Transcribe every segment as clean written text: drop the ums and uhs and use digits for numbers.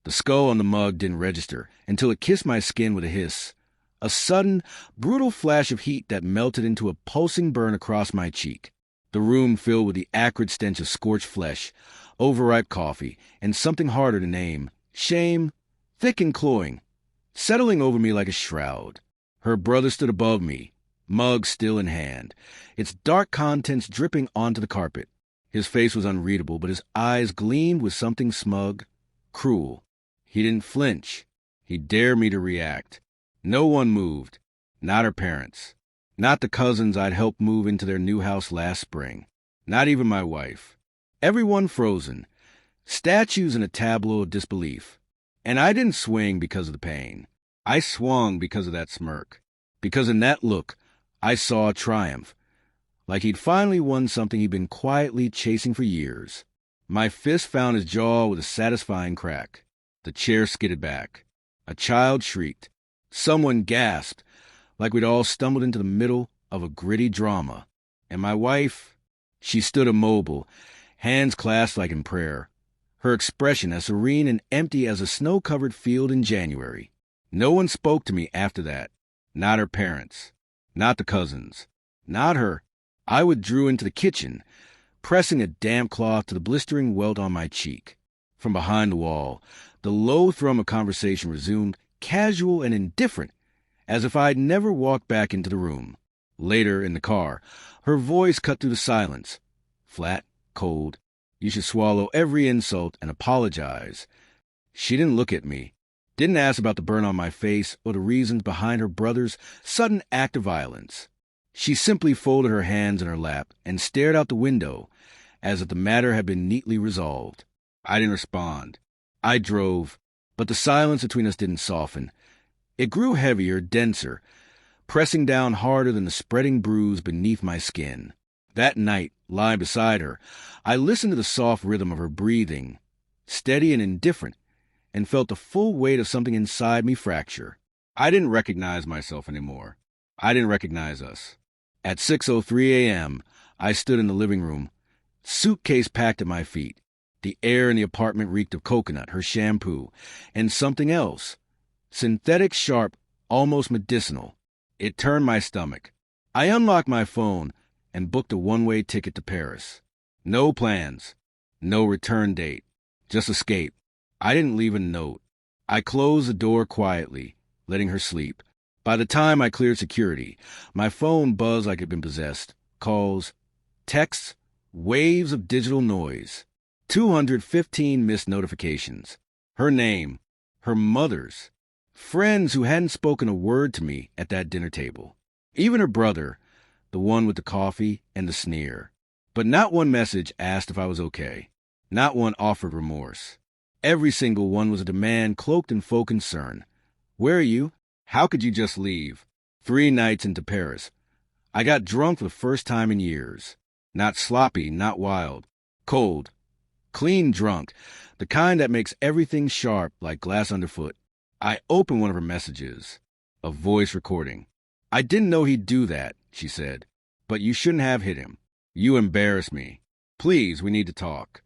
The skull on the mug didn't register until it kissed my skin with a hiss. A sudden, brutal flash of heat that melted into a pulsing burn across my cheek. The room filled with the acrid stench of scorched flesh, overripe coffee, and something harder to name. Shame, thick and cloying, settling over me like a shroud. Her brother stood above me, mug still in hand, its dark contents dripping onto the carpet. His face was unreadable, but his eyes gleamed with something smug, cruel. He didn't flinch. He dared me to react. No one moved. Not her parents. Not the cousins I'd helped move into their new house last spring. Not even my wife. Everyone frozen. Statues in a tableau of disbelief. And I didn't swing because of the pain. I swung because of that smirk. Because in that look, I saw triumph. Like he'd finally won something he'd been quietly chasing for years. My fist found his jaw with a satisfying crack. The chair skidded back. A child shrieked. Someone gasped, like we'd all stumbled into the middle of a gritty drama. And my wife, she stood immobile, hands clasped like in prayer. Her expression as serene and empty as a snow-covered field in January. No one spoke to me after that. Not her parents. Not the cousins. Not her. I withdrew into the kitchen, pressing a damp cloth to the blistering welt on my cheek. From behind the wall, the low thrum of conversation resumed, casual and indifferent, as if I'd never walked back into the room. Later, in the car, her voice cut through the silence. Flat, cold. You should swallow every insult and apologize. She didn't look at me, didn't ask about the burn on my face or the reasons behind her brother's sudden act of violence. She simply folded her hands in her lap and stared out the window, as if the matter had been neatly resolved. I didn't respond. I drove, but the silence between us didn't soften. It grew heavier, denser, pressing down harder than the spreading bruise beneath my skin. That night, lying beside her, I listened to the soft rhythm of her breathing, steady and indifferent, and felt the full weight of something inside me fracture. I didn't recognize myself anymore. I didn't recognize us. At 6:03 a.m., I stood in the living room, suitcase packed at my feet. The air in the apartment reeked of coconut, her shampoo, and something else. Synthetic, sharp, almost medicinal. It turned my stomach. I unlocked my phone and booked a one-way ticket to Paris. No plans. No return date. Just escape. I didn't leave a note. I closed the door quietly, letting her sleep. By the time I cleared security, my phone buzzed like it had been possessed. Calls, texts, waves of digital noise. 215 missed notifications. Her name, her mother's. Friends who hadn't spoken a word to me at that dinner table. Even her brother, the one with the coffee and the sneer. But not one message asked if I was okay. Not one offered remorse. Every single one was a demand cloaked in faux concern. Where are you? How could you just leave? 3 nights into Paris. I got drunk for the first time in years. Not sloppy, not wild. Cold. Clean drunk. The kind that makes everything sharp like glass underfoot. I opened one of her messages. A voice recording. I didn't know he'd do that, she said. But you shouldn't have hit him. You embarrassed me. Please, we need to talk.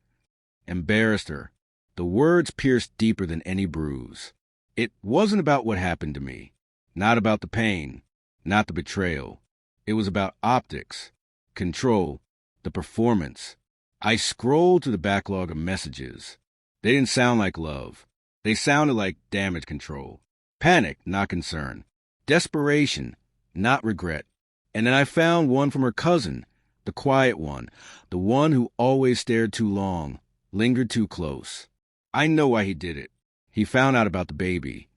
Embarrassed her. The words pierced deeper than any bruise. It wasn't about what happened to me. Not about the pain. Not the betrayal. It was about optics. Control. The performance. I scrolled through the backlog of messages. They didn't sound like love. They sounded like damage control. Panic, not concern. Desperation, not regret. And then I found one from her cousin, the quiet one, the one who always stared too long, lingered too close. I know why he did it. He found out about the baby.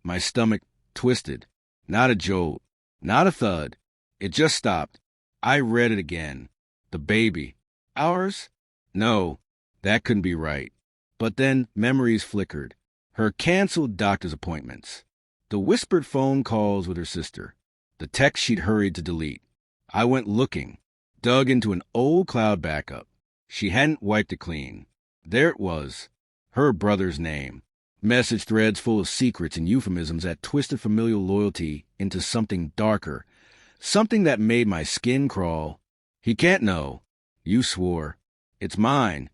My stomach twisted. Not a jolt. Not a thud. It just stopped. I read it again. The baby. Ours? No, that couldn't be right. But then memories flickered. Her canceled doctor's appointments. The whispered phone calls with her sister. The text she'd hurried to delete. I went looking. Dug into an old cloud backup. She hadn't wiped it clean. There it was. Her brother's name. Message threads full of secrets and euphemisms that twisted familial loyalty into something darker. Something that made my skin crawl. He can't know. You swore. It's mine.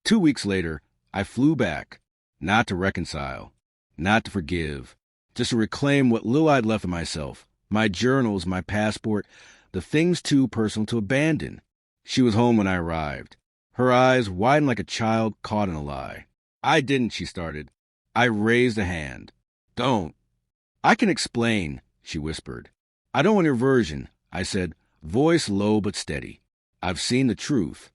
2 weeks later, I flew back. Not to reconcile, not to forgive, just to reclaim what little I'd left of myself, my journals, my passport, the things too personal to abandon. She was home when I arrived. Her eyes widened like a child caught in a lie. I didn't, she started. I raised a hand. Don't. I can explain, she whispered. I don't want your version, I said, voice low but steady. I've seen the truth.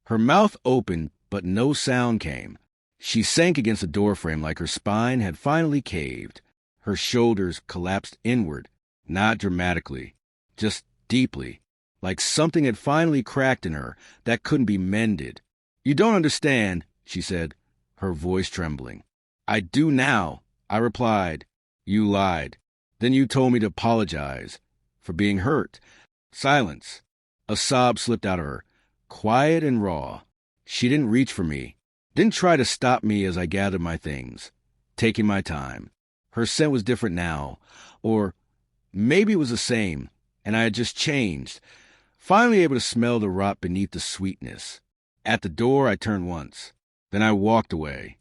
Her mouth opened, but no sound came. She sank against the doorframe like her spine had finally caved. Her shoulders collapsed inward, not dramatically, just deeply, like something had finally cracked in her that couldn't be mended. You don't understand, she said, her voice trembling. I do now, I replied. You lied. Then you told me to apologize for being hurt. Silence. A sob slipped out of her, quiet and raw. She didn't reach for me, didn't try to stop me as I gathered my things, taking my time. Her scent was different now, or maybe it was the same, and I had just changed, finally able to smell the rot beneath the sweetness. At the door, I turned once. Then I walked away.